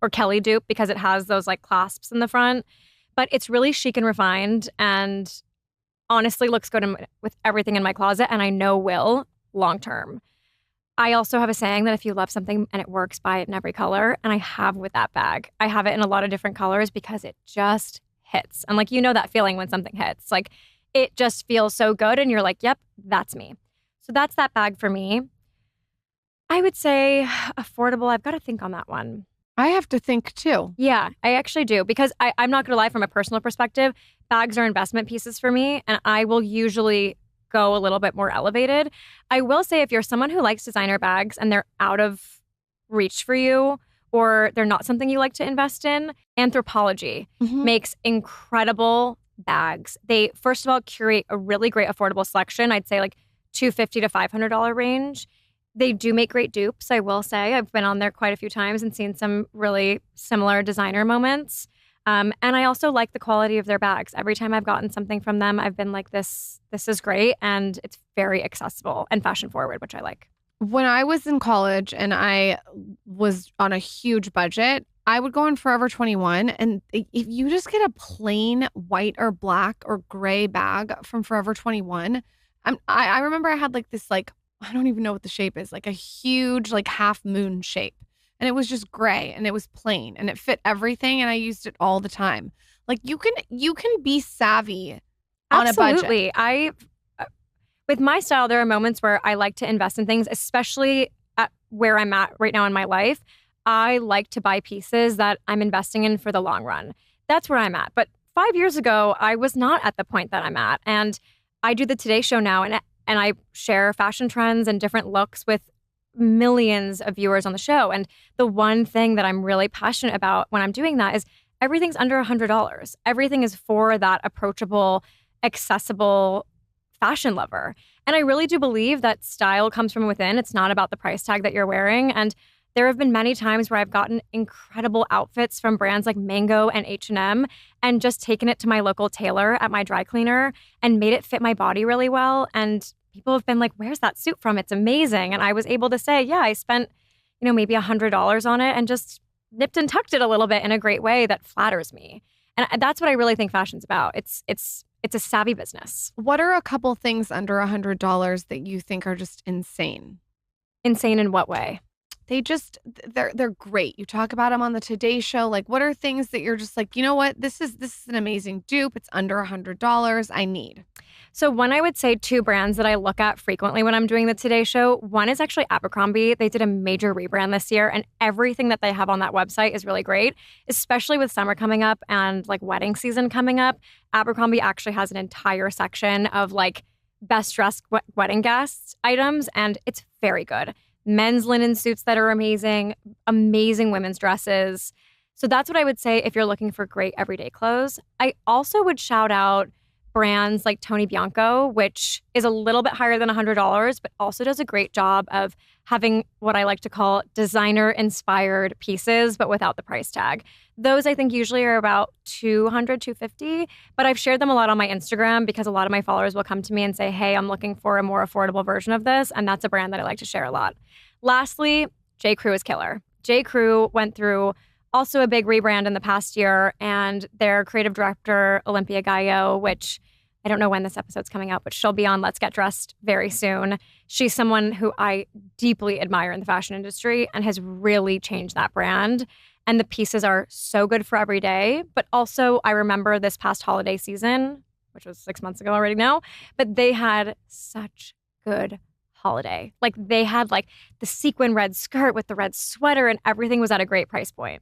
or Kelly dupe because it has those like clasps in the front. But it's really chic and refined and honestly looks good with everything in my closet, and I know will long term. I also have a saying that if you love something and it works, buy it in every color. And I have with that bag. I have it in a lot of different colors because it just hits. And like, you know that feeling when something hits. Like it just feels so good and you're like, yep, that's me. So that's that bag for me. I would say affordable. I've got to think on that one. I have to think too. Yeah, I actually do because I'm not going to lie, from a personal perspective, bags are investment pieces for me and I will usually go a little bit more elevated. I will say if you're someone who likes designer bags and they're out of reach for you or they're not something you like to invest in, Anthropologie makes incredible bags. They, first of all, curate a really great affordable selection. I'd say like $250 to $500 range. They do make great dupes, I will say. I've been on there quite a few times and seen some really similar designer moments. And I also like the quality of their bags. Every time I've gotten something from them, I've been like, this is great. And it's very accessible and fashion forward, which I like. When I was in college and I was on a huge budget, I would go on Forever 21. And if you just get a plain white or black or gray bag from Forever 21, I remember I had like this, like, I don't even know what the shape is, like a huge, like half moon shape. And it was just gray and it was plain and it fit everything. And I used it all the time. Like you can be savvy on a budget. Absolutely. With my style, there are moments where I like to invest in things, especially at where I'm at right now in my life. I like to buy pieces that I'm investing in for the long run. That's where I'm at. But 5 years ago, I was not at the point that I'm at. And I do the Today Show now and I share fashion trends and different looks with millions of viewers on the show. And the one thing that I'm really passionate about when I'm doing that is everything's under $100. Everything is for that approachable, accessible fashion lover. And I really do believe that style comes from within. It's not about the price tag that you're wearing. And there have been many times where I've gotten incredible outfits from brands like Mango and H&M and just taken it to my local tailor at my dry cleaner and made it fit my body really well. And people have been like, where's that suit from? It's amazing. And I was able to say, yeah, I spent, maybe $100 on it and just nipped and tucked it a little bit in a great way that flatters me. And that's what I really think fashion's about. It's a savvy business. What are a couple things under $100 that you think are just insane? Insane in what way? They're great. You talk about them on the Today Show. Like, what are things that you're just like, you know what? This is an amazing dupe. It's under $100. I need. So one, I would say two brands that I look at frequently when I'm doing the Today Show. One is actually Abercrombie. They did a major rebrand this year, and everything that they have on that website is really great, especially with summer coming up and like wedding season coming up. Abercrombie actually has an entire section of like best dressed wedding guests items, and it's very good. Men's linen suits that are amazing, amazing women's dresses. So that's what I would say if you're looking for great everyday clothes. I also would shout out brands like Tony Bianco, which is a little bit higher than $100, but also does a great job of having what I like to call designer-inspired pieces, but without the price tag. Those I think usually are about $200, $250, but I've shared them a lot on my Instagram because a lot of my followers will come to me and say, hey, I'm looking for a more affordable version of this, and that's a brand that I like to share a lot. Lastly, J. Crew is killer. J. Crew went through also a big rebrand in the past year, and their creative director, Olympia Gallo, which I don't know when this episode's coming out, but she'll be on Let's Get Dressed very soon. She's someone who I deeply admire in the fashion industry and has really changed that brand. And the pieces are so good for every day. But also, I remember this past holiday season, which was 6 months ago already now, but they had such good holiday. Like they had like the sequin red skirt with the red sweater and everything was at a great price point.